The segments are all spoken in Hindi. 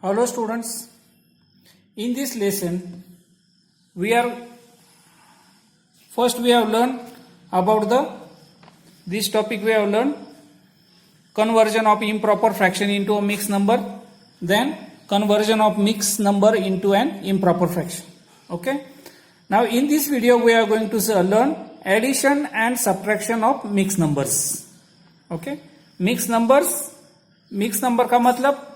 Hello students, in this lesson we have learned about this topic. We have learned conversion of improper fraction into a mixed number, then conversion of mixed number into an improper fraction. Okay, now in this video we are going to learn addition and subtraction of mixed numbers. Okay, mixed number का मतलब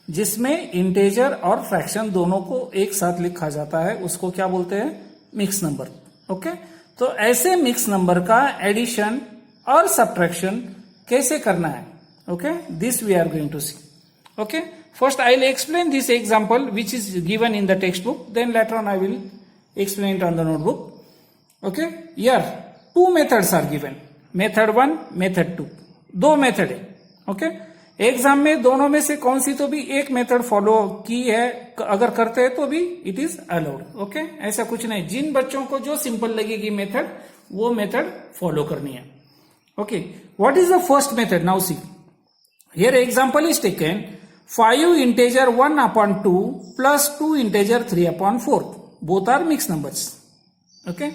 जिसमें इंटेजर और फ्रैक्शन दोनों को एक साथ लिखा जाता है उसको क्या बोलते हैं, मिक्स नंबर. ओके, तो ऐसे मिक्स नंबर का एडिशन और सब्ट्रैक्शन कैसे करना है. Okay, this we are going to see. Okay, first I will explain this example which is given in the text book, then later on I will explain it on the notebook. Okay, here two methods are given, method 1, method 2. दो मेथड है. ओके, एग्जाम में दोनों में से कौन सी तो भी एक मेथड फॉलो की है, अगर करते हैं तो भी इट इज अलाउड. ओके, ऐसा कुछ नहीं, जिन बच्चों को जो सिंपल लगेगी मेथड वो मेथड फॉलो करनी है. Okay, what is the first method. Now see here example is taken 5 integer 1/2 plus 2 integer 3/4. Both are mix numbers. Okay,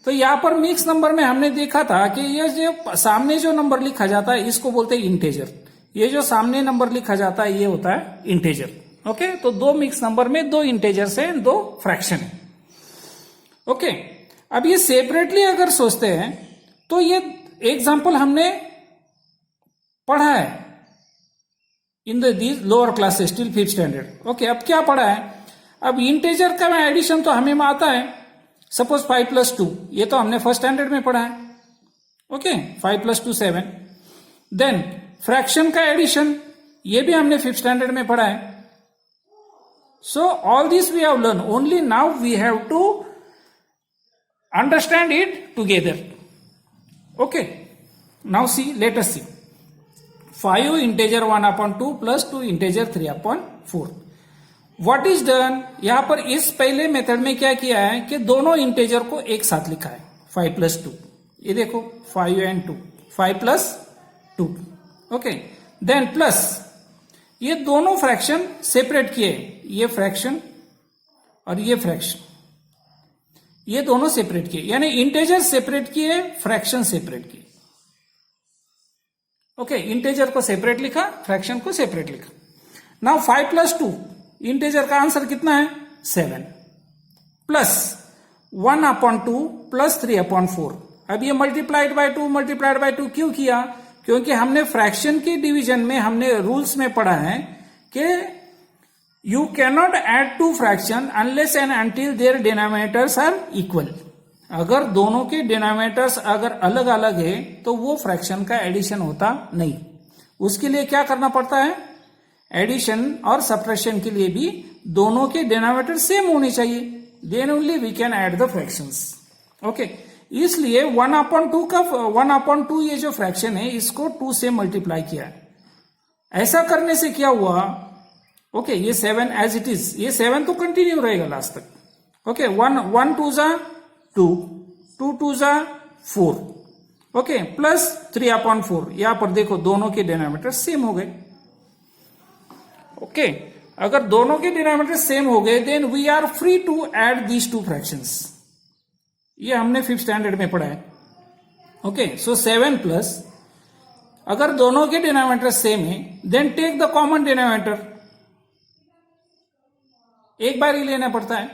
तो यहां पर मिक्स नंबर में हमने देखा था कि ये जो सामने जो नंबर लिखा जाता है इसको बोलते हैं इंटेजर, ये जो सामने नंबर लिखा जाता है ये होता है इंटेजर. ओके, तो दो मिक्स नंबर में दो इंटेजर्स हैं, दो फ्रैक्शन है. ओके, अब ये सेपरेटली अगर सोचते हैं तो ये एग्जांपल हमने पढ़ा है in the lower class still 5th standard. Okay, अब क्या पढ़ा है, अब इंटेजर का एडिशन तो हमें आता है. सपोज 5 + 2, ये तो हमने फर्स्ट स्टैंडर्ड में पढ़ा है. ओके, 5 + 2 7. देन फ्रैक्शन का एडिशन ये भी हमने 5th स्टैंडर्ड में पढ़ा है. So all this we have learn, only now we have to understand it together. Okay, now see, let us see 5 integer 1/2 plus 2 integer 3/4. What is done, यहां पर इस पहले मेथड में क्या किया है कि दोनों इंटेजर को एक साथ लिखा है. 5 + 2, ये देखो 5 and 2, 5 + 2. ओके, देन प्लस ये दोनों फ्रैक्शन सेपरेट किए, ये फ्रैक्शन और ये फ्रैक्शन, ये दोनों सेपरेट किए, यानी इंटेजर सेपरेट किए, फ्रैक्शन सेपरेट किए. ओके, इंटेजर को सेपरेट लिखा, फ्रैक्शन को सेपरेट लिखा. नाउ 5 + 2, इंटेजर का आंसर कितना है 7, प्लस 1/2 प्लस 3/4. अब ये मल्टीप्लाइड बाय 2 क्यों किया, क्योंकि हमने फ्रैक्शन के डिवीजन में हमने रूल्स में पढ़ा है कि you can not add two fraction unless and until their denominators are equal. अगर दोनों के डिनोमिनेटर्स अगर अलग अलग है तो वो फ्रैक्शन का एडिशन होता नहीं. उसके लिए क्या करना पड़ता है, एडिशन और सब्ट्रैक्शन के लिए भी दोनों के डिनोमिनेटर सेम होने चाहिए, then only we can add the fractions. Okay, इसलिए 1/2 ये जो फ्रैक्शन है इसको 2 से मल्टीप्लाई किया है. ऐसा करने से क्या हुआ, ओके, ये 7 एज इट इज, ये 7 तो कंटिन्यू रहेगा लास्ट तक. ओके, 1 2 = 2, 2 2 = 4. Okay, plus 3/4. यहां पर देखो दोनों के डिनोमिनेटर सेम हो गए. ओके, अगर दोनों के डिनोमिनेटर सेम हो गए then we are free to add these two fractions. ये हमने 5th स्टैंडर्ड में पढ़ा है. ओके, सो 7 प्लस, अगर दोनों के डिनोमिनेटर सेम है then take the common denominator, एक बार ही लेना पड़ता है.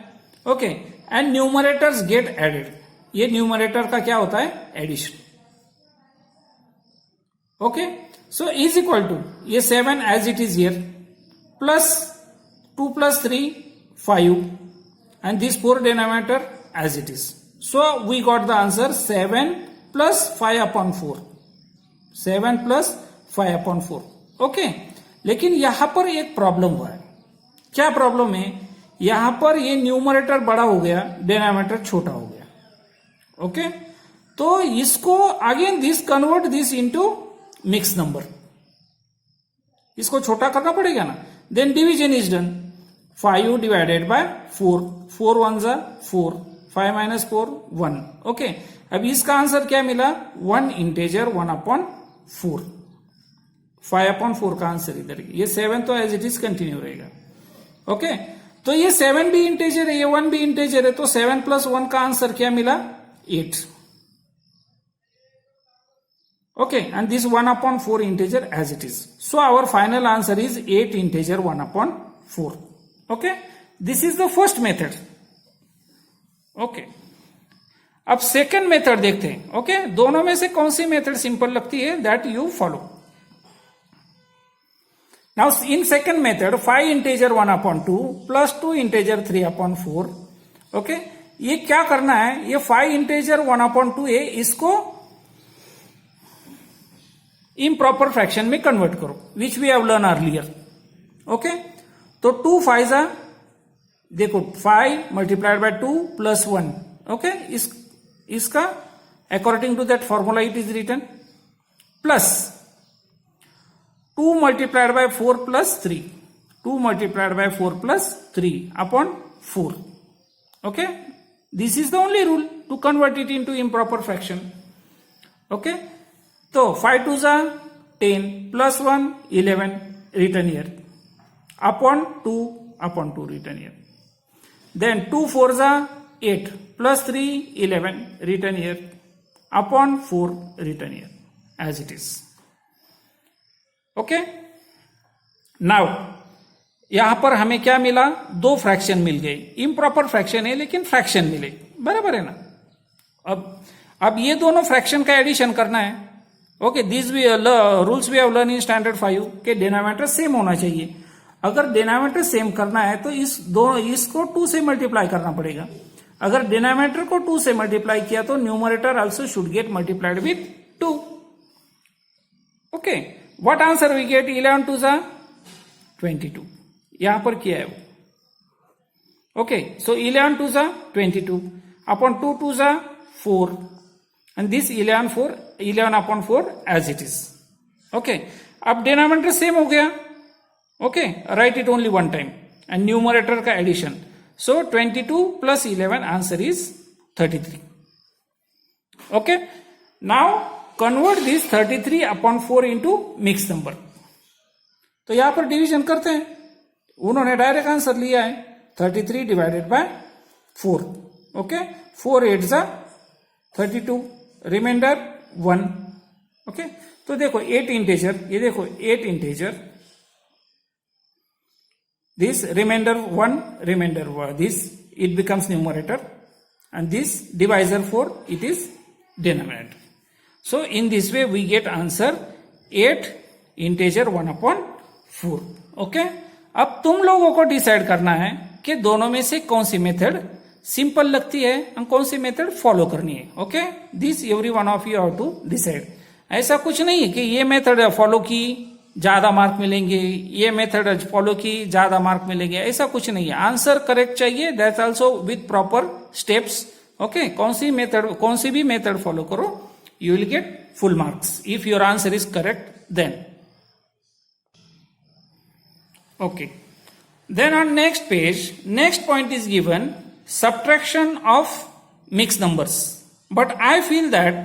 Okay, and numerators get added. ये न्यूमरेटर का क्या होता है, addition. Okay, so is equal to ये 7 as it is here plus 2 + 3 5 and this 4 denominator as it is. So we got the answer 7 + 5/4. 7 + 5/4. Okay, लेकिन यहां पर एक प्रॉब्लम हुआ है. क्या प्रॉब्लम है, यहां पर ये न्यूमरेटर बड़ा हो गया, डिनोमिनेटर छोटा हो गया. ओके, तो इसको again this convert this into mix number, इसको छोटा करना पड़ेगा ना. Then division is done, 5 / 4, 4 1s are 4, 5 - 4 1. Okay, अब इसका आंसर क्या मिला, 1 इंटेजर 1/4. 5/4 का आंसर इधर, ये 7 तो एज इट इज कंटिन्यू रहेगा. ओके, तो ये 7 भी इंटेजर है, ये 1 भी इंटेजर है, तो 7 + 1 का आंसर क्या मिला? 8. Okay, and this 1/4 integer as it is. So our final answer is 8 integer 1/4. Okay, this is the first method. Okay, अब सेकेंड मेथड देखते हैं. ओके, दोनों में से कौन सी मेथड सिंपल लगती है, that you follow. Now in second method 5 integer 1/2 + 2 integer 3/4. Okay, ये क्या करना है, ये 5 इंटेजर 1/2 है, इसको इम्प्रॉपर फ्रैक्शन में कन्वर्ट करो, which we have learn earlier. Okay, तो 2 5 देखो 5 × 2 + 1. ओके, इसका according to that formula it is written plus 2 × 4 + 3. 2 × 4 + 3/4. Okay, this is the only rule to convert it into improper fraction. Okay, तो 5 2 10 + 1 11 written here upon 2 written here. Then 2 4 8 + 3 11 written here upon 4 written here as it is. Okay, now यहां पर हमें क्या मिला, 2 फ्रैक्शन मिल गए. इम्प्रॉपर फ्रैक्शन है लेकिन फ्रैक्शन मिले, बराबर है ना. अब ये दोनों फ्रैक्शन का एडिशन करना है. Okay, this rules we have learn in standard 5 के डिनोमिनेटर सेम होना चाहिए. अगर डिनोमिनेटर सेम करना है तो इसको 2 से मल्टीप्लाई करना पड़ेगा. अगर डिनोमिनेटर को 2 से मल्टीप्लाई किया तो numerator also should get multiplied with 2. Okay, what answer we get? 11 2 22. यहां पर किया है वो. Okay, so 11 2 22 upon 2 2 4 and this 11/4 as it is. Okay, अब डिनोमिनेटर सेम हो गया. Okay, right it only one time and numerator का addition. So 22 + 11 answer is 33. Okay, now convert this 33/4 into mix number. तो यहां पर डिवीजन करते हैं. उन्होंने डायरेक्ट आंसर लिया है 33 / 4. Okay, 4 8 32, reminder 1. ओके, तो देखो 8 इंटेजर, ये देखो 8 integer, this remainder 1, remainder 1, this it becomes numerator and this divisor 4 it is denominator. So in this way we get answer 8 integer 1/4. Okay, अब तुम लोगों को डिसाइड करना है कि दोनों में से कौन सी मेथड सिंपल लगती है और कौन सी मेथड फॉलो करनी है. Okay, this every one of you have to decide. ऐसा कुछ नहीं है कि ये मेथड फॉलो की ज्यादा मार्क मिलेंगे, ये मेथड फॉलो की ज्यादा मार्क मिलेंगे, ऐसा कुछ नहीं है. आंसर करेक्ट चाहिए, that's also with proper steps. Okay, कौन सी भी मेथड फॉलो करो, you will get full marks if your answer is correct then. Okay, then on next page, next point is given subtraction of mixed numbers, but I feel that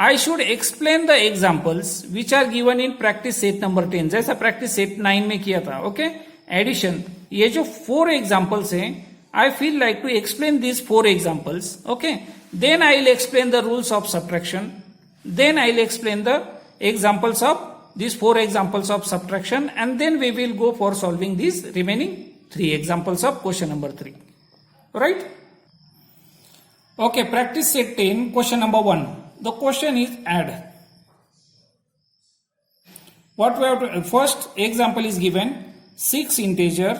I should explain the examples which are given in practice set number 10, जैसा practice set 9 में किया था. ओके, एडिशन, ये जो 4 एग्जाम्पल्स हैं, I feel like to explain these 4 examples. Okay, then I will explain the rules of subtraction, then I will explain the examples of these 4 examples of subtraction, and then we will go for solving these remaining 3 examples of question number 3. Right? Okay, practice set 10, question number 1. The question is add. What we have to, first example is given 6 integer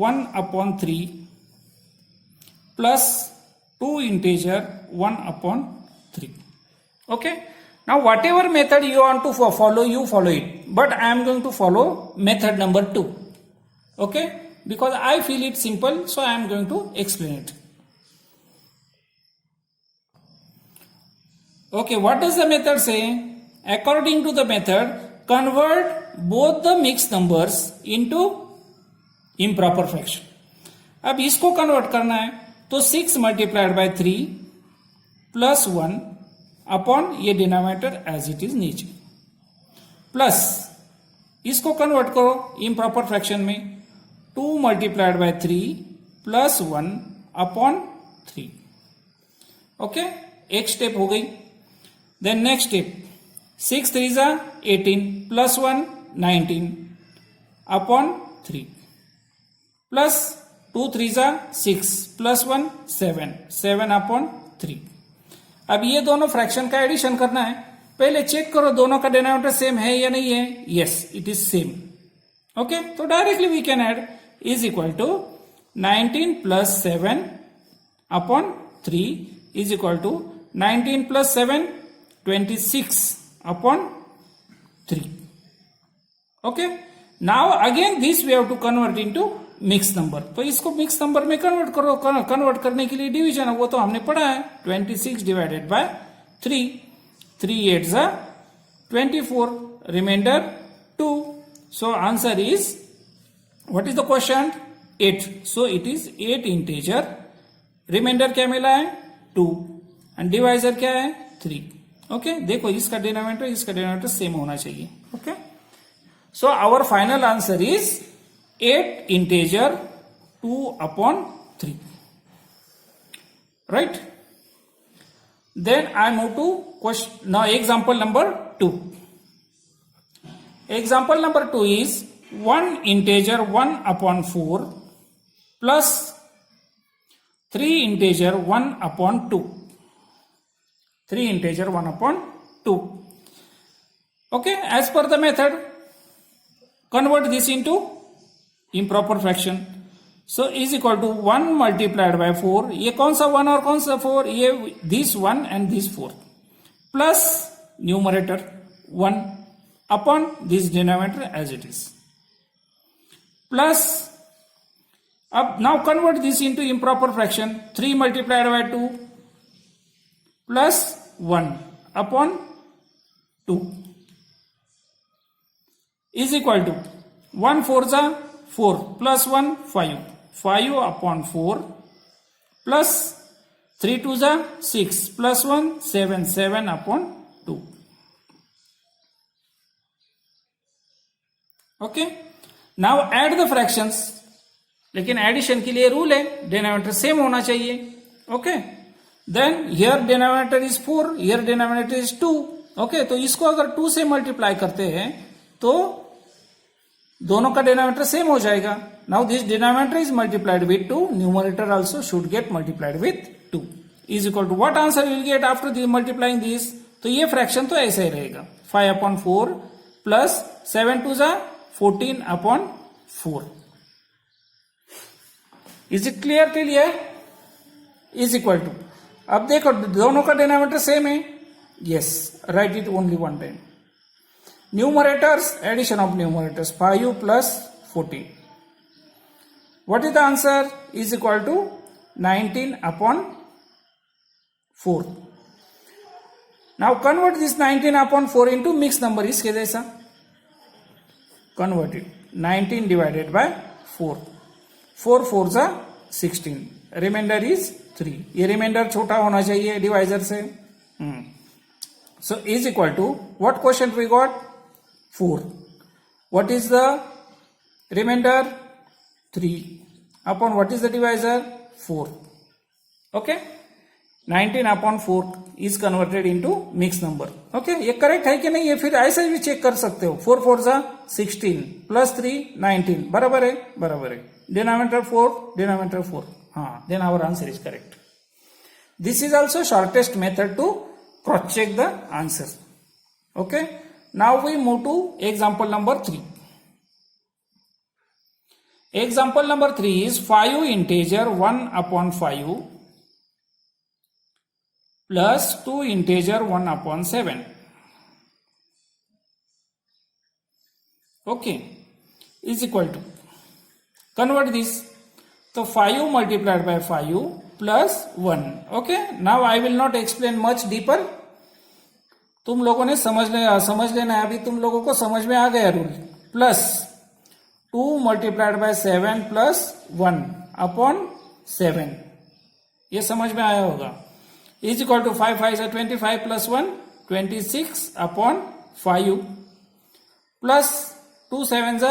1/3 plus 2 integer 1/3. Okay, now whatever method you want to follow, you follow it, but I am going to follow method number 2. Okay, because I feel it simple, so I am going to explain it. Okay, what does the method say? According to the method, convert both the mixed numbers into improper fraction. अब इसको कन्वर्ट करना है तो 6 × 3 + 1 अपॉन ये डिनोमिनेटर एज इट इज नीचे, प्लस इसको कन्वर्ट करो इम्प्रॉपर फ्रैक्शन में 2 multiplied by 3 plus 1 upon 3. Okay, एक स्टेप हो गई. देन नेक्स्ट स्टेप, 6 3 जा 18 प्लस 1 19 अपॉन 3 प्लस 2 3 जा 6 प्लस 1 7 7 अपॉन 3. अब ये दोनों फ्रैक्शन का एडिशन करना है. पहले चेक करो दोनों का डिनोमिनेटर सेम है या नहीं है. Yes, it is same. Okay, तो directly we can add is equal to 19 plus 7 upon 3 is equal to 19 plus 7 26 upon 3. Okay, now again this we have to convert into mixed number. तो इसको मिक्स नंबर में कन्वर्ट करो. कन्वर्ट करने के लिए डिवीजन है, वो तो हमने पढ़ा है. 26 डिवाइडेड बाय 3, 3 8 जा 24, reminder 2. So answer is, what is the quotient? 8. So it is 8 integer. Reminder क्या मिला है? 2 एंड डिवाइजर क्या है? 3. ओके, देखो इसका डिनोमिनेटर सेम होना चाहिए. Okay, so our final answer is 8 integer 2 upon 3. Right, then I move to question. Now example number 2. Example number 2 is 1 integer 1 upon 4 plus 3 integer 1 upon 2. 3 integer 1 upon 2. Okay, as per the method, convert this into improper fraction. So is equal to 1 multiplied by 4. ये कौन सा 1 और कौन सा 4? ये this 1 and this 4 plus numerator 1 upon this denominator as it is plus. अब now convert this into improper fraction. 3 multiplied by 2 plus 1 upon 2 is equal to 1 4 जा 4 plus 1 5 5 upon 4 plus 3 2 जा 6 plus 1 7 7 upon 2. Okay, now add the fractions. लेकिन एडिशन के लिए रूल है, डिनोमिनेटर सेम होना चाहिए. Okay, then here denominator is 4, here denominator is 2. Okay, तो इसको अगर 2 से मल्टीप्लाई करते हैं तो दोनों का डिनोमिनेटर सेम हो जाएगा. Now this denominator is multiplied with 2, numerator also should get multiplied with 2 is equal to what answer will get after multiplying this. तो ये फ्रैक्शन तो ऐसे ही रहेगा. 5 अपॉन 4 प्लस 7 2 जा 14 अपॉन 4. इज इट क्लियर के लिए? इज इक्वल टू, अब देखो दोनों का डिनोमिनेटर सेम है. Yes, write it only one time. Numerators, addition of numerators 5 plus 14. What is the answer? Is equal to 19 upon 4. Now convert this 19 upon 4 into mix number. इसके जैसा कन्वर्ट इट. 19 divided by 4. 4 4 जा 16, रिमाइंडर इज 3. ये रिमाइंडर छोटा होना चाहिए डिवाइजर से. So is equal to what quotient we got? 4. What is the remainder? 3 upon what is the divisor? 4. Okay, 19 upon 4 is converted into mix number. Okay, ये करेक्ट है कि नहीं है फिर ऐसे भी चेक कर सकते हो. 4 4 जा 16 प्लस 3 19, बराबर है, बराबर है. Denominator 4, denominator 4. हाँ, then our answer is correct. This is also shortest method to cross check the answer. Okay, now we move to example number 3. Example number 3 is 5 integer 1 upon 5 plus 2 integer 1 upon 7. Okay, is equal to, convert this. So 5 multiplied by 5 plus 1. Okay, now I will not explain much deeper. तुम लोगों ने समझ लेना है. अभी तुम लोगों को समझ में आ गया rule. Plus 2 multiplied by 7 plus 1 upon 7. ये समझ में आया होगा. Is equal to 5 5 is 25 plus 1 26 upon 5 plus 2 7 is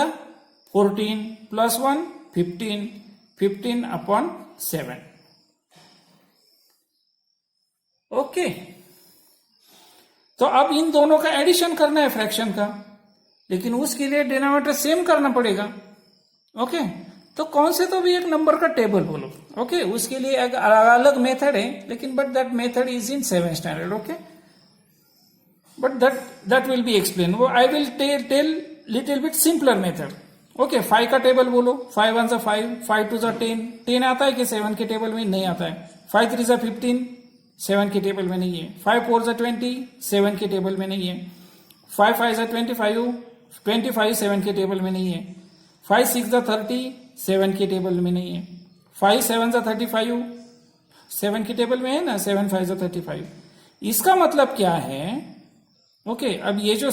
14 plus 1 15 upon 7. Okay, तो अब इन दोनों का एडिशन करना है फ्रैक्शन का, लेकिन उसके लिए डिनोमिनेटर सेम करना पड़ेगा. ओके, तो कौन से तो भी एक नंबर का टेबल बोलो. ओके, उसके लिए एक अलग मेथड है, लेकिन but that method is in 7th standard. Okay, but that will be explained. I will tell little bit simpler method. Okay, 5 का टेबल बोलो. 5 1 जा 5, 5 2 जा 10. 10 आता है कि 7 के टेबल में? नहीं आता है. 5 3 जा 15, 7 के टेबल में नहीं है. 5 4 जा 20, 7 के टेबल में नहीं है. 5 5 जा 25, 25 7 के टेबल में नहीं है. 5 6 जा 30, 7 के टेबल में नहीं है. 5 7 जा 35, 7 के टेबल में है ना. 7 5 जा 35. इसका मतलब क्या है? ओके, अब ये जो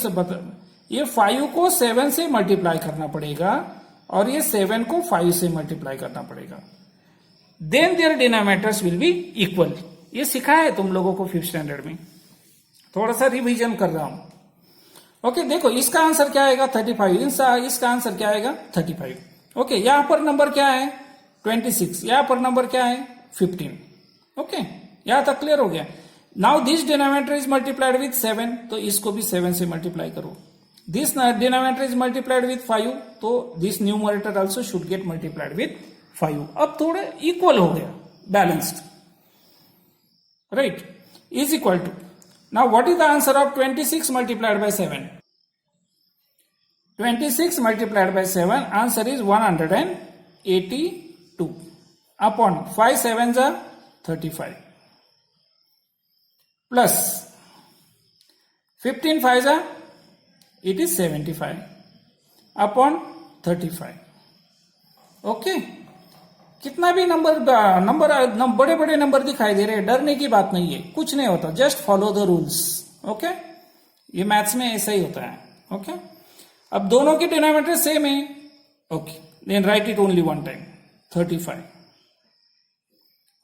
ये 5 को 7 से मल्टीप्लाई करना पड़ेगा और ये 7 को 5 से मल्टीप्लाई करना पड़ेगा. Then their denominators will be equal. ये सिखाया है तुम लोगों को 5th स्टैंडर्ड में. थोड़ा सा रिवीजन कर रहा हूं. ओके, देखो इसका आंसर क्या आएगा? 35. इसका आंसर क्या आएगा? 35. ओके, यहां पर नंबर क्या है? 26. यहां पर नंबर क्या है? 15. ओके, यहां तक क्लियर हो गया. Now this denominator is multiplied with 7, तो इसको भी 7 से मल्टीप्लाई करो. This denominator is multiplied with 5, तो this numerator also should get multiplied with 5. अब थोड़ा इक्वल हो गया, balanced, right? Is equal to. Now what is the answer of 26 multiplied by 7? 26 multiplied by 7, answer is 182 upon 5 7 जा 35 प्लस 15 5 जा it is 75 अपॉन 35. ओके, कितना भी नंबर बड़े बड़े नंबर दिखाई दे रहे हैं, डरने की बात नहीं है, कुछ नहीं होता. Just follow the rules. Okay, ये मैथ्स में ऐसा ही होता है. ओके, अब दोनों के डिनोमिनेटर सेम है. Okay, then write it only one time. 35.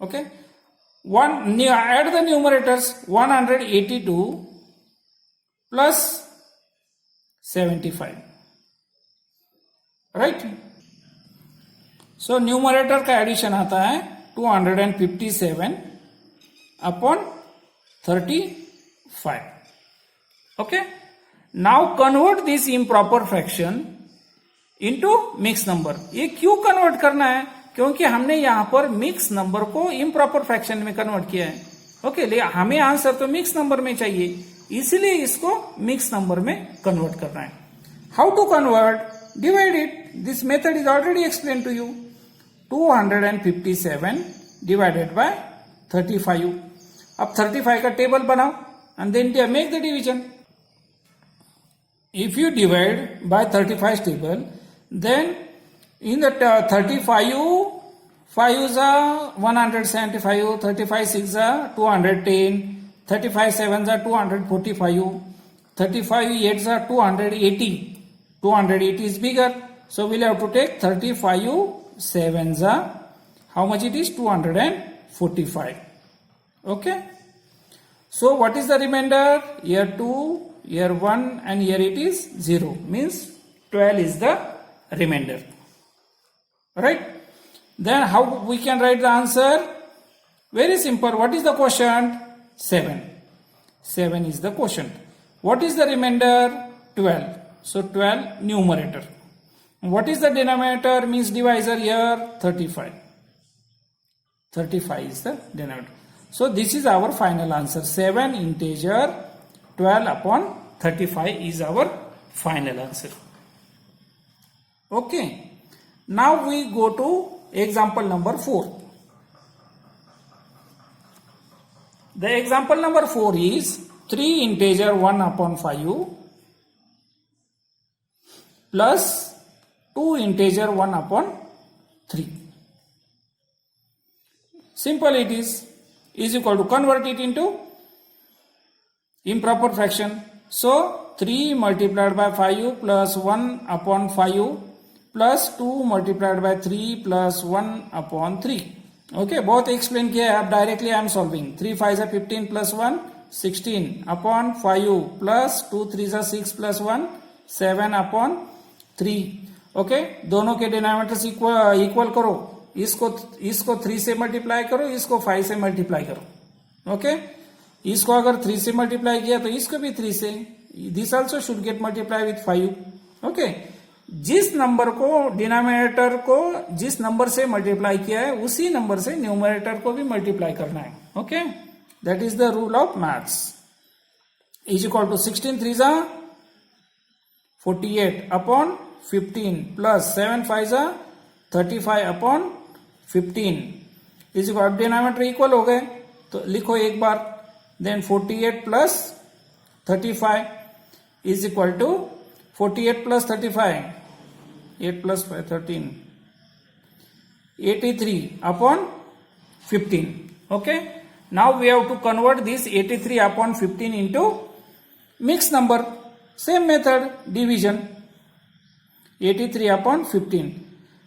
Okay, add the numerators. 182 plus 75, right? So numerator का एडिशन आता है 257 upon 35. Okay, now convert this improper fraction into mix number. ये क्यों कन्वर्ट करना है? क्योंकि हमने यहां पर मिक्स नंबर को इम्प्रॉपर फ्रैक्शन में कन्वर्ट किया है. ओके, लेकिन हमें आंसर तो मिक्स नंबर में चाहिए, इसलिए इसको मिक्स नंबर में कन्वर्ट करना है. How to convert? Divide it. This method is already explain to you. 257 divided by 35. अब 35 का टेबल बनाओ and then make the division. If you divide by 35 table, then in the 35, 5 is 175, 35 6 210, 35 7 245, 35 8 280. 280 is bigger, so we'll have to take 35 7 how much it is? 245. Okay. So what is the remainder? Here 2, here 1, and here it is 0. Means 12 is the remainder. Right? Then how we can write the answer? Very simple. What is the quotient? 7. 7 is the quotient. What is the remainder? 12. So 12 numerator. What is the denominator? Means divisor here 35. 35 is the denominator. So this is our final answer. 7 integer 12 upon 35 is our final answer. Okay. Now we go to example number 4. The example number 4 is 3 integer 1 upon 5 plus 2 integer 1 upon 3. Simple it is equal to convert it into improper fraction. So 3 multiplied by 5 plus 1 upon 5 plus 2 multiplied by 3 plus 1 upon 3. Okay, both explain किया है. अब directly I am solving. 3 5 is 15 plus 1 16 upon 5 plus 2 3 is 6 plus 1 7 upon 3. Okay, दोनों के डिनोमिनेटर्स इक्वल करो, इसको 3 से मल्टीप्लाई करो, इसको 5 से मल्टीप्लाई करो। ओके, इसको अगर 3 से मल्टीप्लाई किया तो इसको भी 3 से, this also should gate multiply with 5। Okay, जिस नंबर को डिनोमिनेटर को जिस नंबर से मल्टीप्लाई किया है उसी नंबर से न्यूमरेटर को भी मल्टीप्लाई करना है। Okay, that is the rule of maths. Is equal to 16 3 जा 48 अपॉन 15 प्लस 7 5 जा 35 upon 15 is equal, denominator equal हो गए तो लिखो एक बार, then 48 plus 35 is equal to 48 plus 35, 8 plus 5 13, 83 upon 15. Okay, now we have to convert this 83 upon 15 into mixed number. Same method, division. 83 upon 15,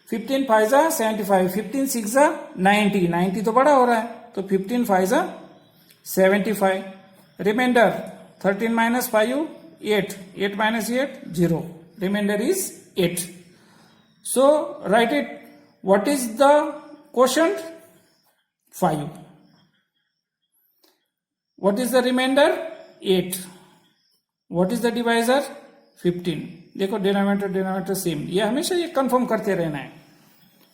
15 5 जा 75, 15 6 जा 90, 90 तो बड़ा हो रहा है तो 15 5 जा 75, reminder 13 minus 5 8, 8 minus 8 0, remainder is 8. So write it. What is the quotient? 5. What is the remainder? 8. What is the divisor? 15. देखो डिनोमिनेटर सेम, ये हमेशा ये कंफर्म करते रहना है।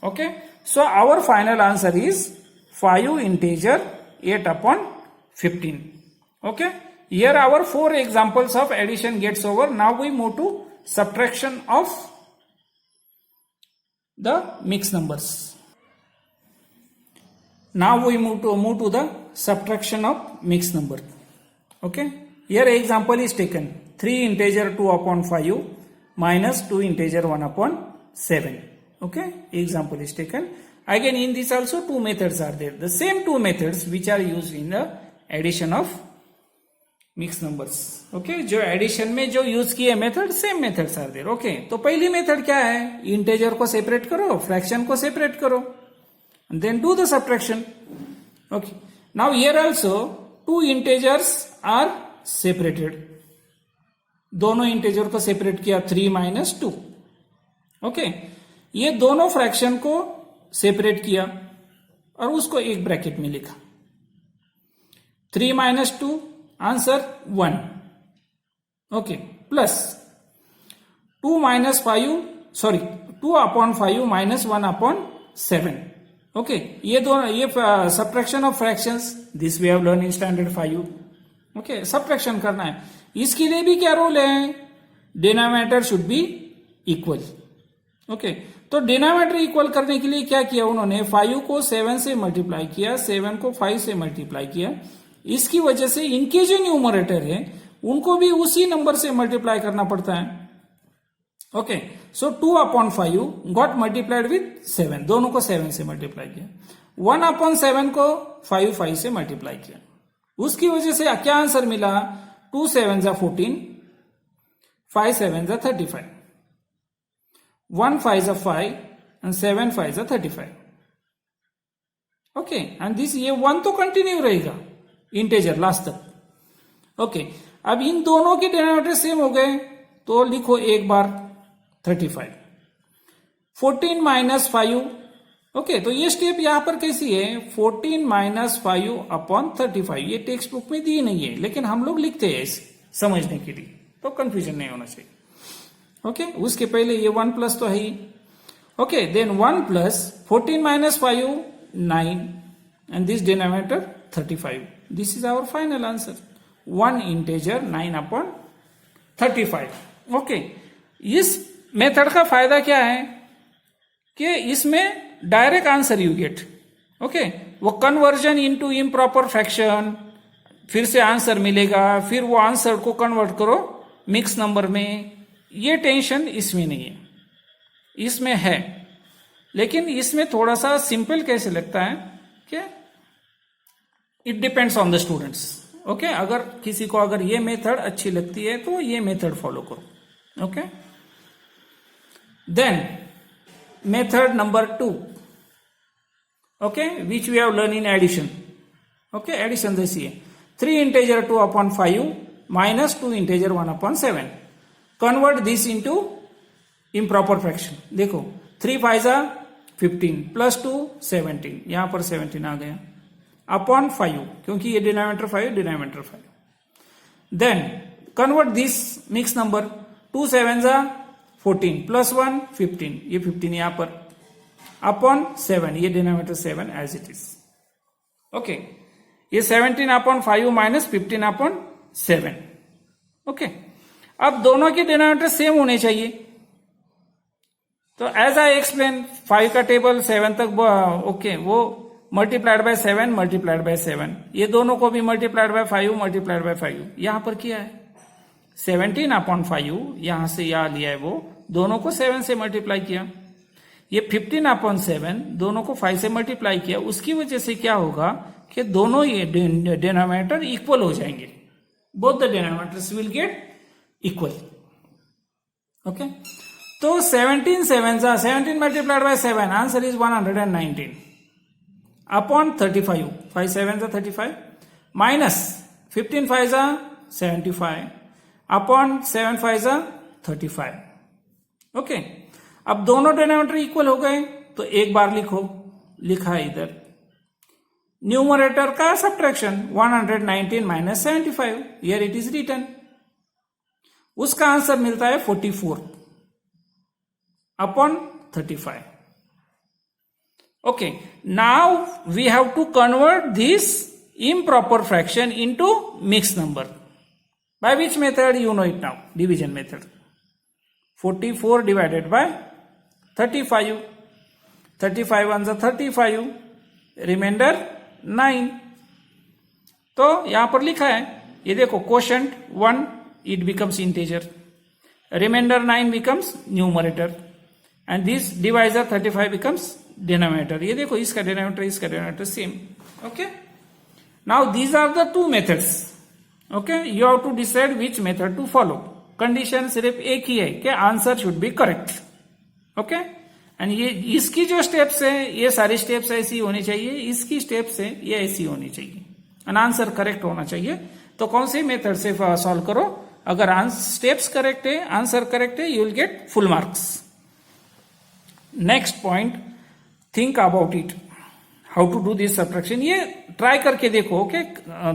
Okay, so our final answer is 5 integer 8 upon 15. Okay, here our 4 examples of addition gets over. Now we move to subtraction of the mixed numbers. Now we move to the subtraction of mixed number. Okay, here example is taken 3 integer 2 upon 5 minus 2 integer 1 upon 7. Okay, example is taken. Again in this also 2 methods are there, the same 2 methods which are used in the addition of mixed numbers. Okay, जो एडिशन में जो यूज किए method same methods are there. Okay, तो पहली मेथड क्या है, इंटेजर को सेपरेट करो, फ्रैक्शन को सेपरेट करो, then do the subtraction. Okay, now here also 2 integers are separated, दोनों इंटेजर को सेपरेट किया 3 minus 2। ओके, ये दोनों फ्रैक्शन को सेपरेट किया और उसको एक ब्रैकेट में लिखा, 3 minus 2 answer 1। Okay, plus 2 minus 5 sorry 2 upon 5 minus 1 upon 7। Okay, ये दोनों ये subtraction of fractions, this we have learn in standard 5। Okay, subtraction करना है, इसके लिए भी क्या रूल है, denominator should be equal. Okay, तो डिनोमिनेटर इक्वल करने के लिए क्या किया उन्होंने, 5 को 7 से मल्टीप्लाई किया, 7 को 5 से मल्टीप्लाई किया, इसकी वजह से इनके जो न्यूमरेटर है उनको भी उसी नंबर से मल्टीप्लाई करना पड़ता है। Okay, so 2 upon 5 got multiplied with 7, दोनों को 7 से मल्टीप्लाई किया, 1 upon 7 को 5 से मल्टीप्लाई किया, उसकी वजह से क्या आंसर मिला, 2 7 जा 14, 5 7 जा 35, 1 5 जा 5 and 7 5 जा 35। ओके, एंड दिस ये 1 तो कंटिन्यू रहेगा इंटेजर लास्ट तक। ओके, अब इन दोनों के डिनोमिनेटर सेम हो गए तो लिखो एक बार 35, 14 minus 5। ओके, तो ये स्टेप यहां पर कैसी है, 14 minus 5 upon 35, ये टेक्स्ट बुक में दी नहीं है लेकिन हम लोग लिखते हैं इसे समझने के लिए, तो कंफ्यूजन नहीं होना चाहिए। ओके, उसके पहले ये 1 प्लस तो है ही। Okay, then 1 plus 14 minus 5 9 and this denominator 35. This is our final answer. 1 integer 9 upon 35. Okay, इस मेथड का फायदा क्या है कि इसमें direct answer you get. Okay, वो कन्वर्जन इनटू इम्प्रॉपर फ्रैक्शन, फिर से आंसर मिलेगा, फिर वो आंसर को कन्वर्ट करो मिक्स नंबर में, ये टेंशन इसमें नहीं है, इसमें है, लेकिन इसमें थोड़ा सा सिंपल कैसे लगता है कि it depends on the students. Okay, अगर किसी को अगर ये मेथड अच्छी लगती है तो ये मेथड फॉलो करो। Okay, then method number 2, okay, which we have learn in addition. Okay, addition जैसी है, 3 integer 2 upon 5 minus 2 integer 1 upon 7, convert this into improper fraction. देखो 3 5 15 प्लस 2 17, यहां पर 17 आ गया अपॉन 5, क्योंकि ये denominator 5 denominator 5। Then convert this mix number, 2 7 14 plus 1 15, ये 15 यहां पर अपॉन 7, ये denominator 7 as it is. Okay, ये 17 अपॉन 5 माइनस 15 अपॉन 7। ओके, अब दोनों के डिनोमिनेटर सेम होने चाहिए। तो एज आई एक्सप्लेन 5 का टेबल 7 तक, ओके, वो मल्टीप्लाइड बाय 7 मल्टीप्लाइड बाय 7, ये दोनों को भी मल्टीप्लाइड बाय 5 मल्टीप्लाइड बाय 5 यहां पर किया है। 17 अपॉन 5 यहां से यहां लिया है, वो दोनों को 7 से मल्टीप्लाई किया। ये 15 अपॉन 7 दोनों को 5 से मल्टीप्लाई किया। उसकी वजह से क्या होगा कि दोनों ये डिनोमिनेटर इक्वल हो जाएंगे, both the denominators will get equal. Okay, तो 17 multiplied by 7, answer is 119 upon 35, 5 7 35 minus 15 5 75 upon 7 5 35। Okay, अब दोनों डिनोमिनेटर इक्वल हो गए तो एक बार लिखो, लिखा है इधर न्यूमरेटर का subtraction 119 minus 75, here it is written. उसका आंसर मिलता है 44 upon 35। Okay, now we have to convert this improper fraction into mixed number. By which method? You know it now, division method. 44 divided by 35. 35 ones are 35, remainder 9. तो यहां पर लिखा है, ये देखो quotient 1, it becomes integer. Remainder 9 becomes numerator. And this divisor 35 becomes denominator. ये देखो, इसका denominator same. Okay, now these are the two methods. Okay, you have to decide which method to follow. Condition सिर्फ एक ही है कि answer should be correct. Okay, and ये इसकी जो स्टेप्स है, ये सारी स्टेप्स ऐसी होनी चाहिए, इसकी स्टेप्स है ये ऐसी होनी चाहिए, एंड आंसर करेक्ट होना चाहिए। तो कौन से मेथड से सॉल्व करो, अगर स्टेप्स करेक्ट है, आंसर करेक्ट है, you will get full marks. Next point, think about it, how to do this subtraction. ये ट्राई करके देखो। ओके,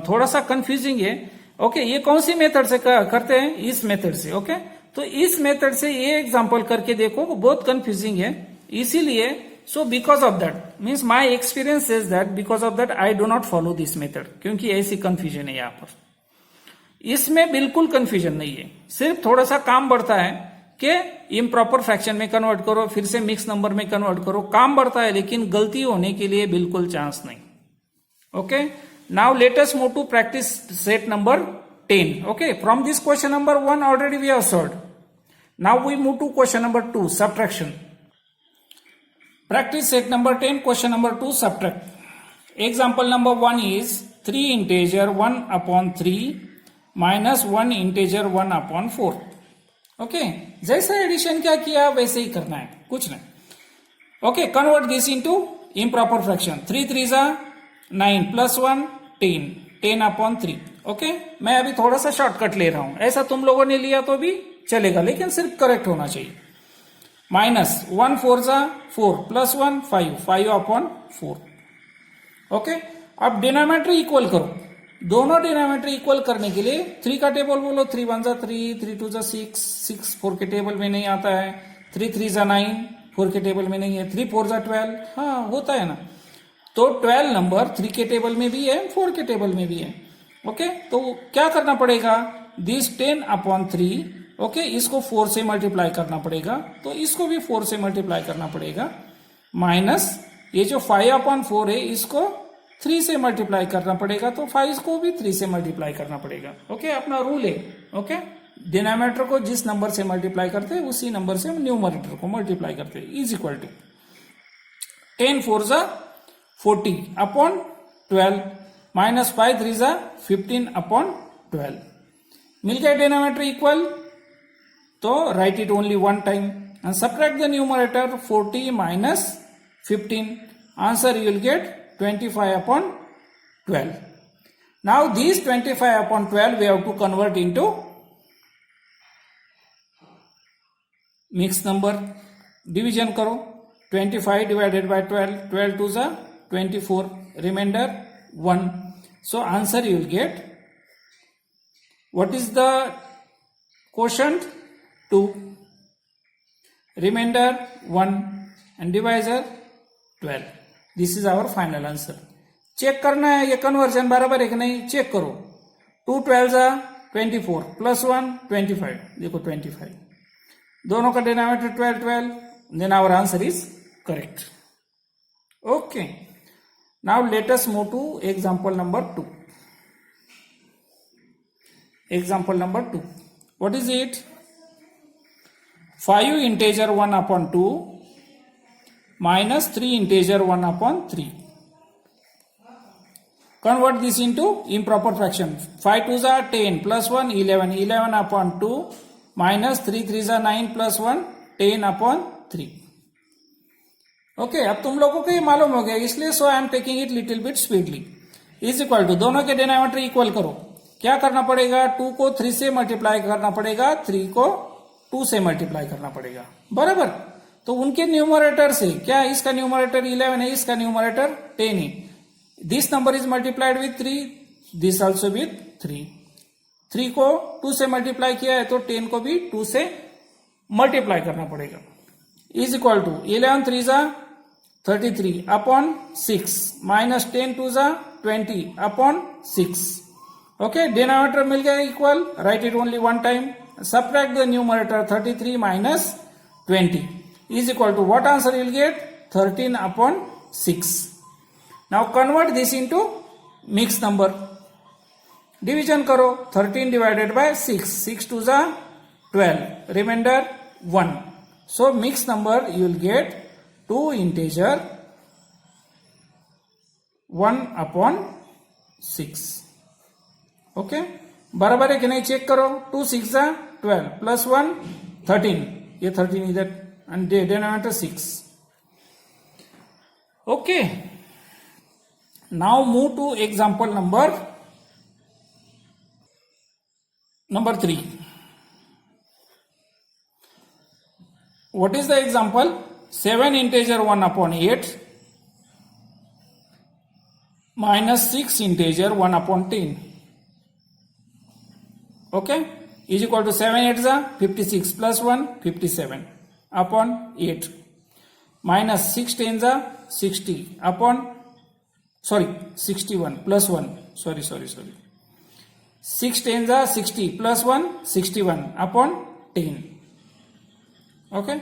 थोड़ा सा कंफ्यूजिंग है। ओके, ये कौन सी मेथड से करते हैं? इस मेथड से। ओके, तो इस मेथड से ये एग्जांपल करके देखो, बहुत कंफ्यूजिंग है, इसीलिए so because of that means my experience is that because of that I do not follow this method, क्योंकि ऐसी कंफ्यूजन है यहाँ पर। इसमें बिल्कुल कंफ्यूजन नहीं है, सिर्फ थोड़ा सा काम बढ़ता है कि इम्प्रॉपर फ्रैक्शन में कन्वर्ट करो, फिर से मिक्स नंबर में कन्वर्ट करो, काम बढ़ता है, लेकिन गलती होने के लिए बिल्कुल चांस नहीं। Okay, now let us move to practice set number 10. Okay, from this question number 1 already we have solved. Now we move to question number 2, subtraction. Practice set number 10, question number 2, subtract. Example number 1 is 3 integer 1 upon 3 minus 1 integer 1 upon 4. Okay, जैसा एडिशन क्या किया वैसे ही करना है, कुछ नहीं. Okay, convert this into improper fraction. 3 3 9 plus 1 10, 10 upon 3. Okay, मैं अभी थोड़ा सा शॉर्टकट ले रहा हूं, ऐसा तुम लोगों ने लिया तो भी चलेगा, लेकिन सिर्फ करेक्ट होना चाहिए. Minus 1 4 4 plus 1 5, 5 upon 4. ओके, अब डिनोमिनेटर इक्वल करो. दोनों डिनोमिनेटर इक्वल करने के लिए 3 का टेबल बोलो. 3 1 3, 3 2 6, 6 4 के टेबल में नहीं आता है. 3 3 9, 4 के टेबल में नहीं है. 3 4 12, हाँ होता है ना. तो 12 नंबर 3 के टेबल में भी है, 4 के टेबल में भी है. ओके, तो क्या करना पड़ेगा, दिस 10 अपॉन 3. ओके, इसको 4 से मल्टीप्लाई करना पड़ेगा, तो इसको भी 4 से मल्टीप्लाई करना पड़ेगा. माइनस ये जो 5 अपॉन 4 है, इसको 3 से मल्टीप्लाई करना पड़ेगा, तो 5 को भी 3 से मल्टीप्लाई करना पड़ेगा. ओके, अपना रूल है. ओके, डिनोमिनेटर को जिस नंबर से मल्टीप्लाई करते हैं उसी नंबर से न्यूमरेटर को मल्टीप्लाई करते हैं. Is equal to 10 4 40 upon 12 minus 5 3 15 upon 12. मिल गया डिनोमिनेटर इक्वल, तो right it only one time and subtract the numerator. 40 minus 15, answer you will get 25 upon 12. Now these 25 upon 12 we have to convert into mix number division करो 25 डिवाइडेड बाय 12 12 2 जा 24 reminder 1 so answer you will get what is the quotient 2 remainder 1 and divisor 12 this is our final answer check करना है ये कन्वर्जन बराबर है कि नहीं चेक करो 2 12 जा 24 प्लस 1 25 देखो 25 दोनों का denominator 12 12 then our answer is correct okay now let us move to example number 2 example number 2 what is it 5 integer 1 upon 2 minus 3 integer 1 upon 3 convert this into improper fraction 5 2s are 10 plus 1 11 11 upon 2 minus 3 3s are 9 plus 1 10 upon 3 okay अब तुम लोगों को ये मालूम हो गया इसलिए so I am taking it little bit speedly is equal to दोनों के डिनोमिनेटर इक्वल करो क्या करना पड़ेगा 2 को 3 से मल्टीप्लाई करना पड़ेगा 3 को 2 से मल्टीप्लाई करना पड़ेगा बराबर तो उनके न्यूमरेटर से क्या इसका न्यूमरेटर 11 है इसका न्यूमरेटर 10 है this number is multiplied with 3 this also with 3 3 को 2 से मल्टीप्लाई किया है तो 10 को भी 2 से मल्टीप्लाई करना पड़ेगा इज इक्वल टू 11 3 जा 33 upon 6 minus 10 2 जा 20 upon 6 okay denominator मिल गया equal write it only one time subtract the numerator 33 minus 20 is equal to what answer you will get 13 upon 6 now convert this into mixed number division करो 13 divided by 6 6 2 जा 12 remainder 1 so mixed number you will get 2 integer 1 upon 6 okay बराबर है कि नहीं चेक करो 2 6 जा 12 प्लस 1 13 ये 13 इधर and denominator 6 okay now move two example number 3 what is the example 7 integer 1 upon 8 minus 6 integer 1 upon 10 okay is equal to 7 8 is 56 plus 1 57 upon 8 minus 6 10 is 60 upon 61 plus 1 sorry 6 10 is 60 plus 1 61 upon 10 okay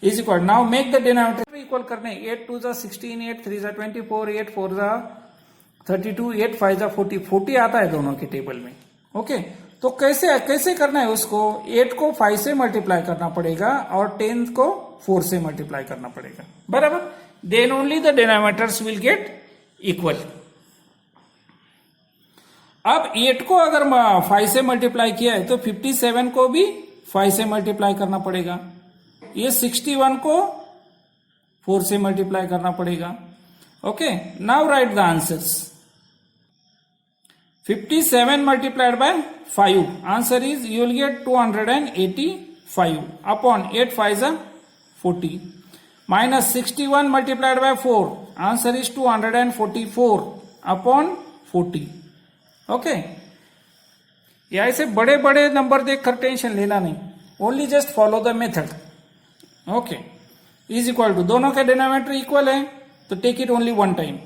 is equal now make the denominator equal करने 8 2 जा 16 8 3 जा 24 8 4 जा 32 8 5 जा 40 40 आता है दोनों के टेबल में ओके तो कैसे करना है उसको 8 को 5 से मल्टीप्लाई करना पड़ेगा और 10 को 4 से मल्टीप्लाई करना पड़ेगा बराबर then only the denominators will get equal अब 8 को अगर 5 से मल्टीप्लाई किया है तो 57 को भी 5 से मल्टीप्लाई करना पड़ेगा ये 61 को 4 से मल्टीप्लाई करना पड़ेगा okay now write the answers 57 multiplied by 5 answer is you will get 285 upon 8 5 जा 40 minus 61 multiplied by 4 answer is 244 upon 40 okay या ऐसे बड़े बड़े नंबर देखकर टेंशन लेना नहीं only just follow the method okay is equal to दोनों के डिनोमिनेटर इक्वल है तो take it only one time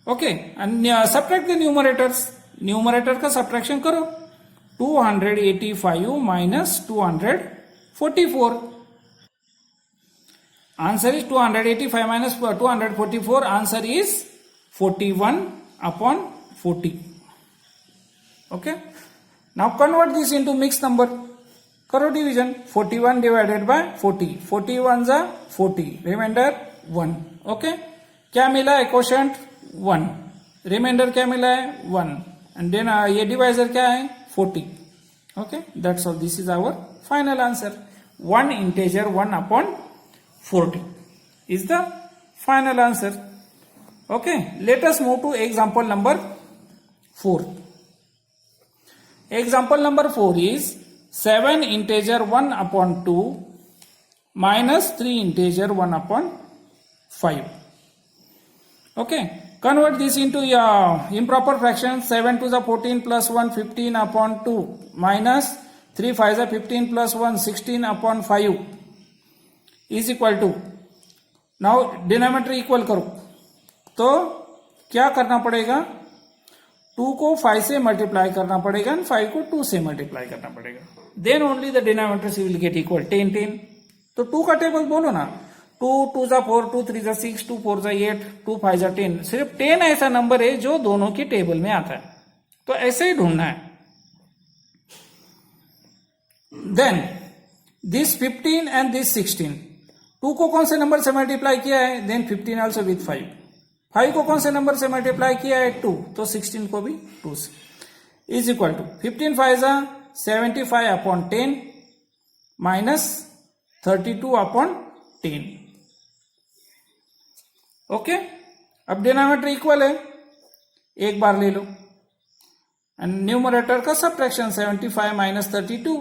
okay and subtract the numerators numerator का सब्ट्रैक्शन करो 285 minus 244 answer is 285 minus 244 answer is 41 upon 40 okay now convert this into mixed number करो डिवीजन 41 डिवाइडेड बाय 40 41 जा 40 रिमाइंडर 1 ओके क्या मिला है क्वोशंट 1 रिमाइंडर क्या मिला है 1 एंड देन ये डिवाइजर क्या है 40 okay that's all this is our final answer 1 integer 1 upon 40 is the final answer okay let us move to example number 4 example number 4 is 7 integer 1 upon 2 minus 3 integer 1 upon 5. Okay, convert this into improper fraction. 7 to the 14 plus 1 15 upon 2 minus 3 5 the 15 plus 1 16 upon 5 is equal to, now denominator equal करो तो क्या करना पड़ेगा, 2 को 5 से मल्टीप्लाई करना पड़ेगा और 5 को 2 से मल्टीप्लाई करना पड़ेगा. Then only the denominators will get equal. 10 10 तो 2 का टेबल बोलो ना. 2 2 जा 4 2 3 जा 6 2 4 जा 8 2 5 जा 10. सिर्फ 10 ऐसा नंबर है जो दोनों के टेबल में आता है, तो ऐसे ही ढूंढना है. देन दिस 15 एंड दिस 16, 2 को कौन से नंबर से मल्टीप्लाई किया है, देन 15 ऑल्सो विथ 5. 5 को कौन से नंबर से मल्टीप्लाई किया है, 2, तो 16 को भी 2 से. इज इक्वल टू 15 5 जा 75 अपॉन 10 माइनस 32 अपॉन 10. ओके, अब डिनोमिनेटर इक्वल है, एक बार ले लो. एंड न्यूमरेटर का subtraction 75 minus 32,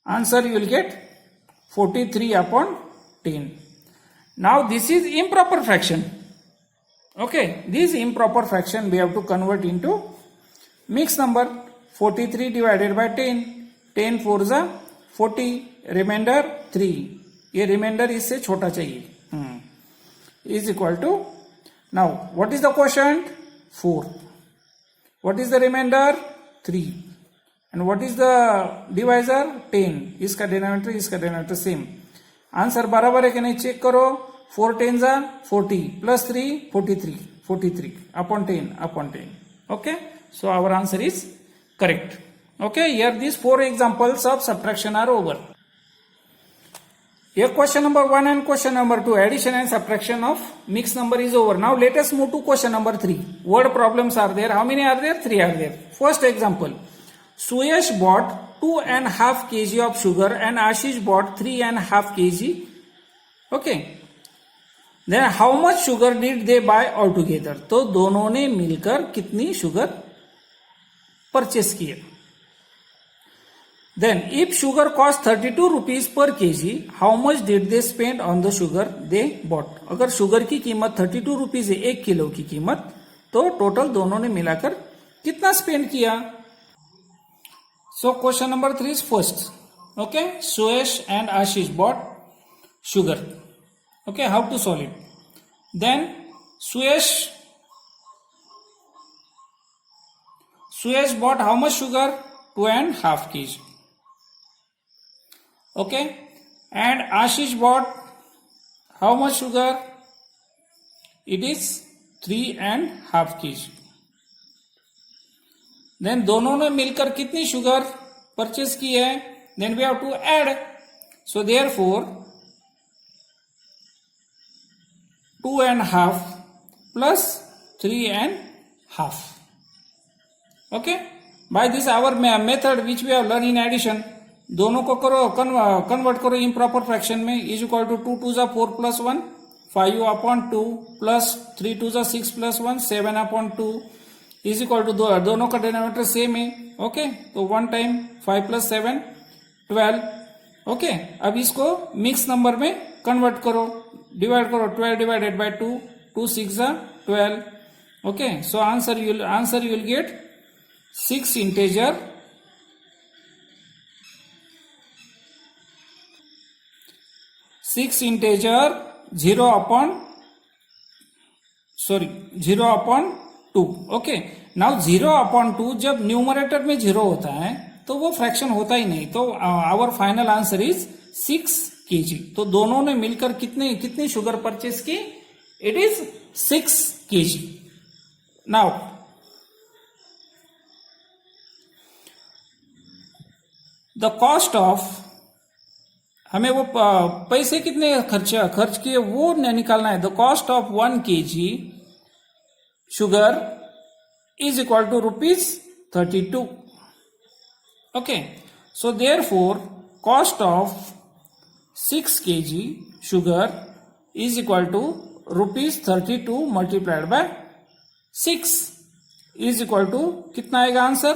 answer you will gate 43 upon 10. Now this is improper fraction. Okay, this improper fraction we have to convert into mixed number. 43 divided by 10, 10 4 जा 40, remainder 3. ये remainder इससे छोटा चाहिए. Is equal to, now what is the quotient, 4. What is the remainder, 3. And what is the divisor, 10. इसका डिनोमिनेटर सेम. आंसर बराबर है कि नहीं चेक करो. 4 10 जा 40 plus 3 43 upon 10. Okay, so our answer is correct. Okay, here these 4 examples of subtraction are over. Here question number 1 and question number 2, addition and subtraction of mixed number is over. Now let us move to question number 3. Word problems are there. How many are there? 3 are there. First example, Suyash bought 2.5 kg of sugar and Ashish bought 3.5 kg. Okay. Then how much sugar did they buy altogether? तो दोनों ने मिलकर कितनी शुगर परचेस किए. Then if sugar cost 32 rupees per kg, how much did they spend on the sugar they bought? अगर शुगर की कीमत 32 रुपीज है 1 किलो की कीमत, तो टोटल दोनों ने मिलाकर कितना स्पेंड किया. So question number 3 is first. Okay, Suyash and Ashish bought sugar. Okay, how to solve it? Then Suyash bought how much sugar? 2.5 kg. Okay, and Ashish bought how much sugar? It is 3.5 kg. Then दोनों ने मिलकर कितनी शुगर परचेस की है, then we have to add. So therefore 2.5 plus 3.5. Okay, by this our method which we have learn in addition, दोनों को करो कन्वर्ट करो इम्प्रॉपर फ्रैक्शन में. इज इक्वल टू 2 2 जा 4 प्लस 1 5 अपॉन 2 प्लस 3 2 जा 6 plus 1 7 upon 2 is equal to, दोनों का डिनोमिनेटर सेम है. ओके, तो 1 टाइम 5 प्लस 7 12. ओके, अब इसको मिक्स नंबर में कन्वर्ट करो, डिवाइड करो. 12 डिवाइडेड बाय 2, 2 6 जा 12. Okay, so answer you will gate 6 integer 0 upon 2. Okay, now 0 upon 2 जब न्यूमरेटर में 0 होता है तो वो फ्रैक्शन होता ही नहीं. तो our final answer is 6 kg. तो दोनों ने मिलकर कितनी शुगर परचेस की, it is 6 kg. Now the cost of, हमें वो पैसे कितने खर्च किए वो निकालना है. The cost of 1 kg sugar is equal to ₹32. Okay, so therefore cost of 6 kg sugar is equal to ₹32 multiplied by 6 is equal to कितना आएगा आंसर,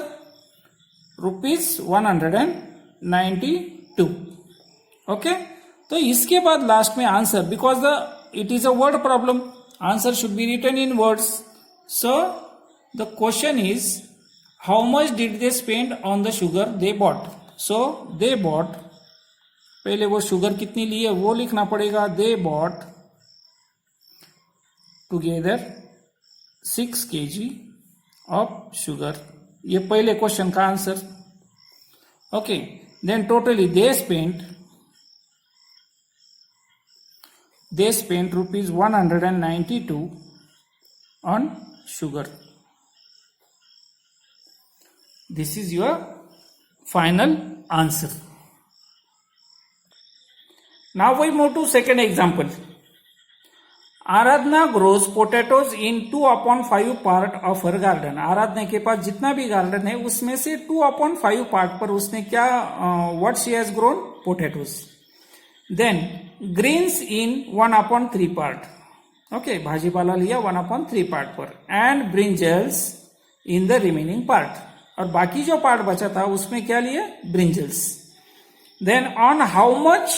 ₹192. ओके, तो इसके बाद लास्ट में answer, because the it is a word problem, answer should be written in words. So the question is how much did they spend on the sugar they bought. So they bought, पहले वो शुगर कितनी ली है वो लिखना पड़ेगा. They bought together 6 kg of sugar. ये पहले क्वेश्चन का answer. Okay, then totally they spent ₹192 on sugar. This is your final answer. Now we move to second example. Aradhana grows potatoes in 2/5 part of her garden. आराधना के पास जितना भी गार्डन है उसमें से 2/5 पार्ट पर उसने क्या what she has grown? Potatoes. Then greens in 1/3 part. Okay, भाजीपाला लिया 1/3 पार्ट पर. And brinjals in the remaining part. और बाकी जो पार्ट बचा था उसमें क्या लिए? Brinjals. Then on how much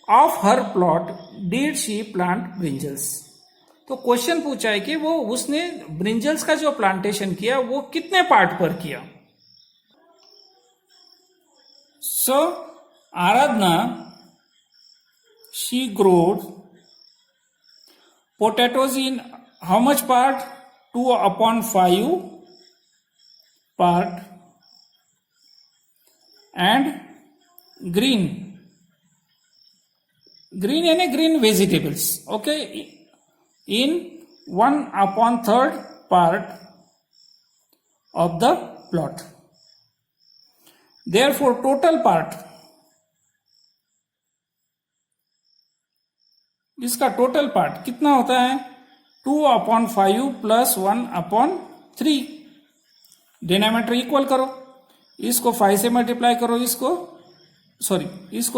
of her plot did she plant brinjals? तो क्वेश्चन पूछा है कि वो उसने ब्रिंजल्स का जो प्लांटेशन किया वो कितने पार्ट पर किया. सो आराधना she growed potatoes in how much part? 2/5 part. And green यानी green vegetables, okay, in 1/3 part of the plot. Therefore total part, इसका टोटल पार्ट कितना होता है? 2/5 प्लस 1/3. डिनोमिनेटर इक्वल करो, इसको 5 से मल्टीप्लाई करो, इसको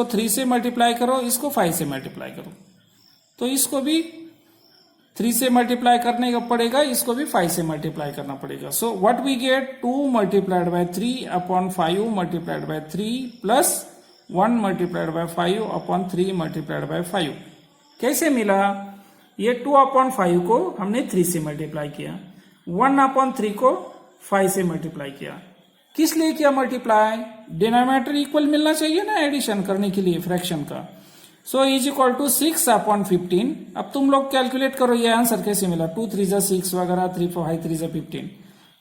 3 से मल्टीप्लाई करो, इसको 5 से मल्टीप्लाई करो. तो इसको भी 3 से मल्टीप्लाई करने का पड़ेगा, इसको भी 5 से मल्टीप्लाई करना पड़ेगा. So what we get? 2 multiplied by 3/5 multiplied by 3 plus 1 multiplied by 5/3 multiplied by 5. कैसे मिला? ये 2/5 को हमने 3 से मल्टीप्लाई किया, 1/3 को 5 से मल्टीप्लाई किया. किस लिए किया मल्टीप्लाई? डिनोमिनेटर इक्वल मिलना चाहिए ना एडिशन करने के लिए फ्रैक्शन का. So is equal to 6/15. अब तुम लोग कैलकुलेट करो ये आंसर कैसे मिला. 2 3 6 वगैरह, 3 4 5 3 15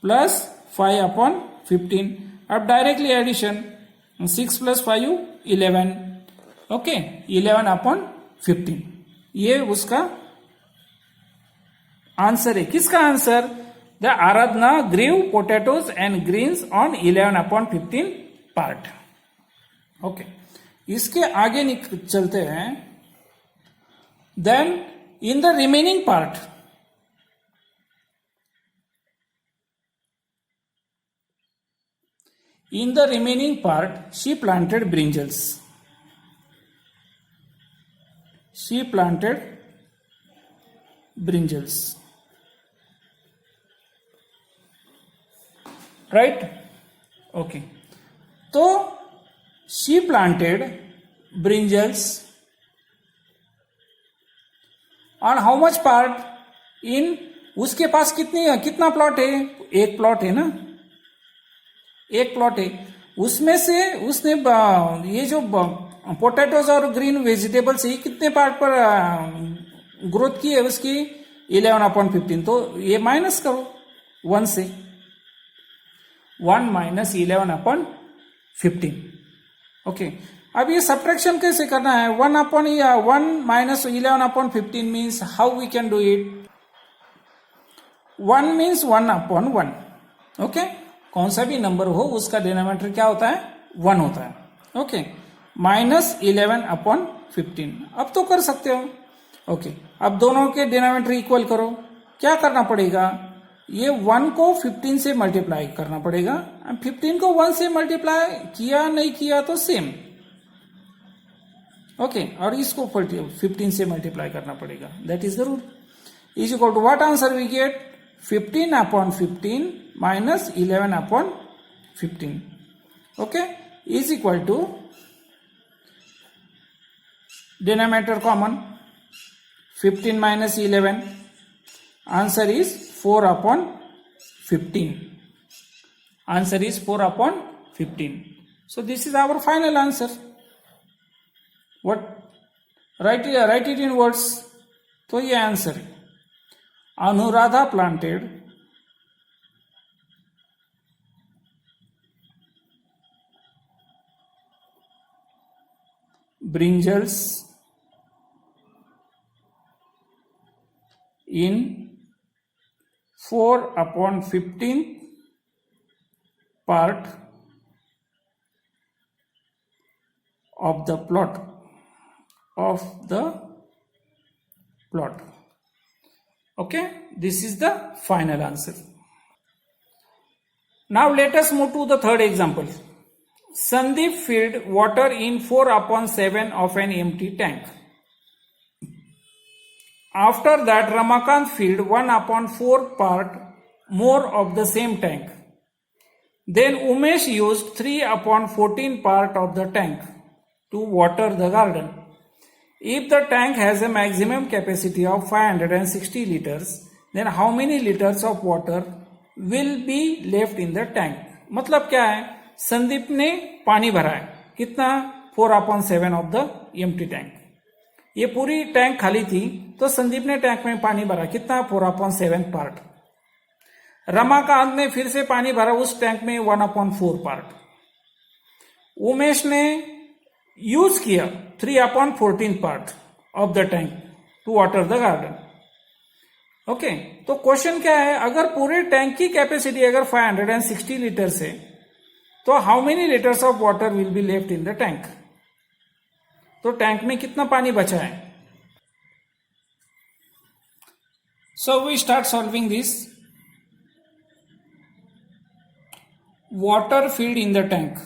प्लस 5/15. अब डायरेक्टली एडिशन, 6 प्लस 5 11. ओके, 11/15. ये उसका आंसर है. किसका answer? The Aradhana grew potatoes and greens on 11/15 part. Okay, इसके आगे चलते हैं. Then in the remaining part, she planted brinjals. She planted brinjals. Right? Okay. तो she planted brinjals on how much part? In उसके पास कितना प्लॉट है? एक प्लॉट है ना, एक प्लॉट है. उसमें से उसने ये जो पोटैटोज और ग्रीन वेजिटेबल्स ये कितने पार्ट पर ग्रोथ की है उसकी? 11/15. तो ये माइनस करो 1 से. 1 माइनस 11/15. ओके, अब ये सब्ट्रैक्शन कैसे करना है? 1 माइनस 11/15 means how we can do it? 1 means 1/1. Okay, कौन सा भी नंबर हो उसका डिनोमिनेटर क्या होता है? 1 होता है. Okay, minus 11/15. अब तो कर सकते हो. ओके, अब दोनों के डिनोमिनेटर इक्वल करो. क्या करना पड़ेगा? ये 1 को 15 से मल्टीप्लाई करना पड़ेगा. 15 को 1 से मल्टीप्लाई किया नहीं किया तो सेम. ओके, और इसको 15 से मल्टीप्लाई करना पड़ेगा. That is the rule. Is equal to what answer we get? 15/15 minus 11/15. Okay, is equal to denominator common 15 minus 11, answer is 4 upon 15. Answer is 4 upon 15. So this is our final answer. What? Write it in words. तो ये आंसर है. Anuradha planted brinjals in 4 upon 15 part of the plot Okay, this is the final answer. Now let us move to the third example. Sandeep filled water in 4 upon 7 of an empty tank. After that, Ramakant filled 1 upon 4 part more of the same tank. Then Umesh used 3 upon 14 part of the tank to water the garden. If the tank has a maximum capacity of 560 liters, then how many liters of water will be left in the tank? मतलब क्या है? संदीप ने पानी भरा है, कितना? 4 upon 7 of the empty tank. ये पूरी टैंक खाली थी, तो संदीप ने टैंक में पानी भरा, कितना? 4 upon 7 पार्ट. रमाकांत ने फिर से पानी भरा उस टैंक में 1 upon 4 पार्ट. उमेश ने यूज किया 3 upon 14 part of the tank to water the garden. Okay, तो क्वेश्चन क्या है? अगर पूरे टैंक की कैपेसिटी अगर 560 लीटर्स है, तो how many litres of water will be left in the tank? तो टैंक में कितना पानी बचा है? So we start solving this. Water filled in the tank.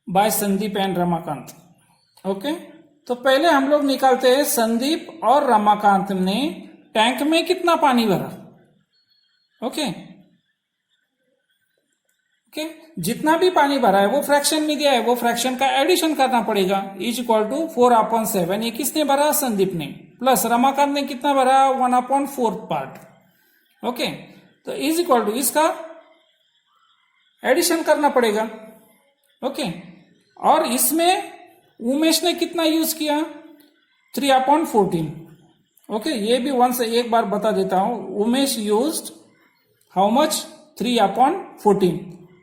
By Sandeep and Ramakant. Okay, तो पहले हम लोग निकालते हैं संदीप और रमाकांत ने टैंक में कितना पानी भरा. ओके, जितना भी पानी भरा है वो फ्रैक्शन में दिया है, वो फ्रैक्शन का एडिशन करना पड़ेगा. Is equal to 4 upon 7. ये किसने भरा? संदीप ने. प्लस रमाकांत ने कितना भरा? 1 upon 4 पार्ट. ओके, तो इज इक्वल टू इसका एडिशन करना पड़ेगा. ओके, और इसमें उमेश ने कितना यूज किया? 3 upon 14. ओके, ये भी एक बार बता देता हूं. Umesh used how much? 3 upon 14.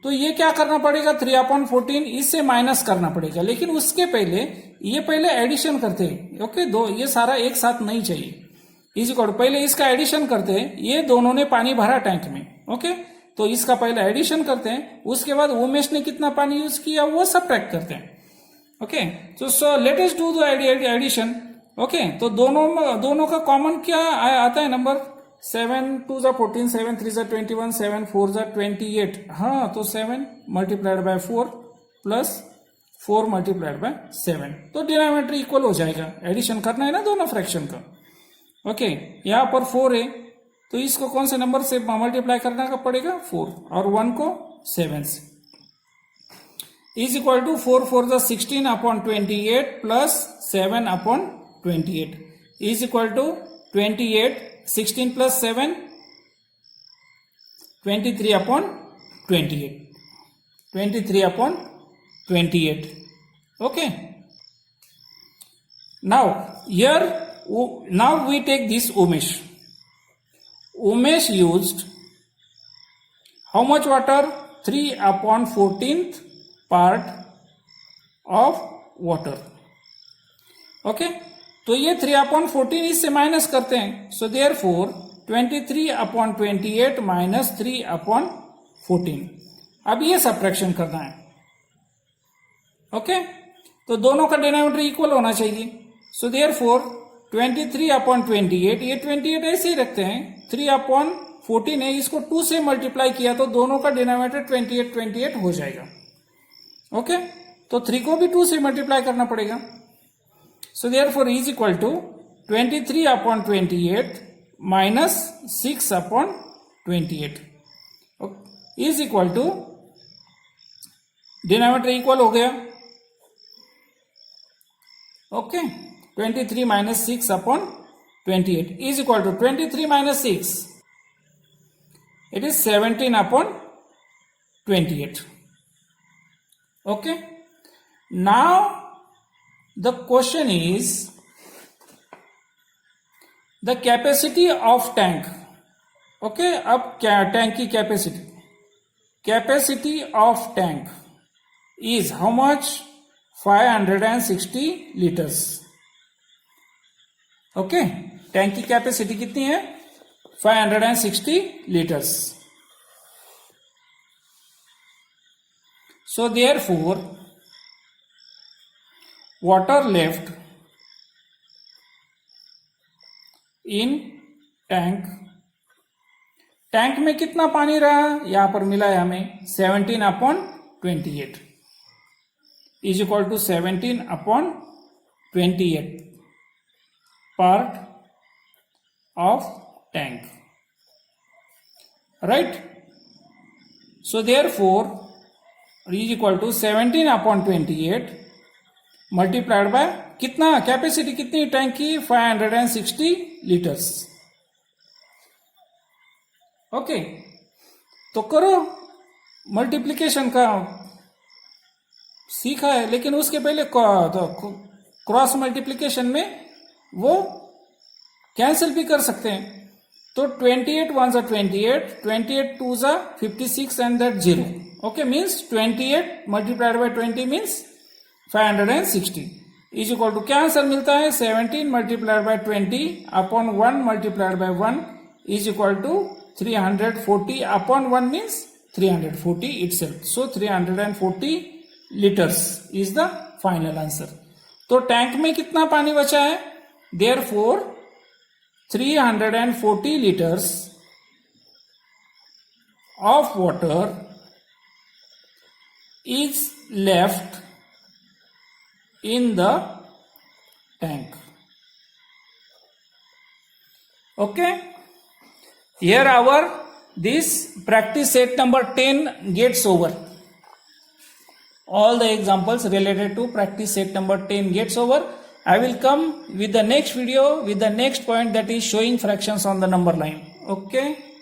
तो ये क्या करना पड़ेगा? 3 upon 14 इससे माइनस करना पड़ेगा. लेकिन उसके पहले ये पहले एडिशन करते हैं. ओके, दो ये सारा एक साथ नहीं चाहिए. इज इक्वल टू पहले इसका एडिशन करते हैं. ये दोनों ने पानी भरा टैंक में. ओके, तो इसका पहले एडिशन करते हैं. उसके बाद उमेश ने कितना पानी यूज किया वो सबट्रैक्ट करते हैं. Okay, so let us do the addition. Okay, तो दोनों का कॉमन क्या आता है? नंबर 7 2 जा 14, 7 3 जा 21, 7 4 जा 28. हाँ, तो 7 multiplied by 4 plus 4 multiplied by 7. तो डिनोमिनेटर इक्वल हो जाएगा. एडिशन करना है ना दोनों फ्रैक्शन का. ओके, यहां पर 4 है, तो इसको कौन से नंबर से मल्टीप्लाई करना का पड़ेगा? 4, और 1 को 7 से. इज इक्वल टू 4 4 जा 16 upon 28 plus 7 upon 28 is equal to 28. 16 plus 7 23 upon 28. 23 upon 28. Okay, now we take this Umesh. Umesh used how much water? 3 upon 14th part of water. Okay, तो ये 3 upon 14 इससे माइनस करते हैं. So therefore 23 upon 28 minus 3 upon 14. अब ये सबट्रैक्शन करना है. ओके, तो दोनों का डिनोमिनेटर इक्वल होना चाहिए. सो देयरफॉर 23 upon 28, ये 28 ऐसे ही रखते हैं. 3 upon 14 है, इसको 2 से मल्टीप्लाई किया तो दोनों का डिनोमिनेटर 28 हो जाएगा. ओके, तो 3 को भी 2 से मल्टीप्लाई करना पड़ेगा. So therefore is equal to 23 upon 28 minus 6 upon 28 is equal to, denominator equal हो गया, okay, 23 minus 6 upon 28 is equal to 23 minus 6, it is 17 upon 28. Okay, now the question is the capacity of tank. Okay, अब क्या टैंक की capacity of tank is how much? 560 liters. Okay, tank की कैपेसिटी कितनी है? 560 liters. So therefore water left in tank, tank में कितना पानी रहा? यहां पर मिला है हमें 17 upon 28 is equal to 17 upon 28 part of tank, right? So therefore is equal to 17 upon 28 multiplied by कितना, कैपेसिटी कितनी टैंक की? 560 लीटर्स. ओके, तो करो, मल्टीप्लीकेशन का सीखा है, लेकिन उसके पहले क्रॉस मल्टीप्लीकेशन में वो कैंसिल भी कर सकते हैं. तो 28 1 28, 28 2 56 and that 0. Okay, means 28 multiplied by 20 means 560 is equal to, क्या आंसर मिलता है? 17 multiplied by 20 upon 1 multiplied by 1 is equal to 340 upon 1 means 340 itself. So 340 liters is the final answer. तो टैंक में कितना पानी बचा है? Therefore 340 liters of water is left in the tank. Okay, here our this practice set number 10 gets over. All the examples related to practice set number 10 gets over. I will come with the next video with the next point, that is showing fractions on the number line. Okay.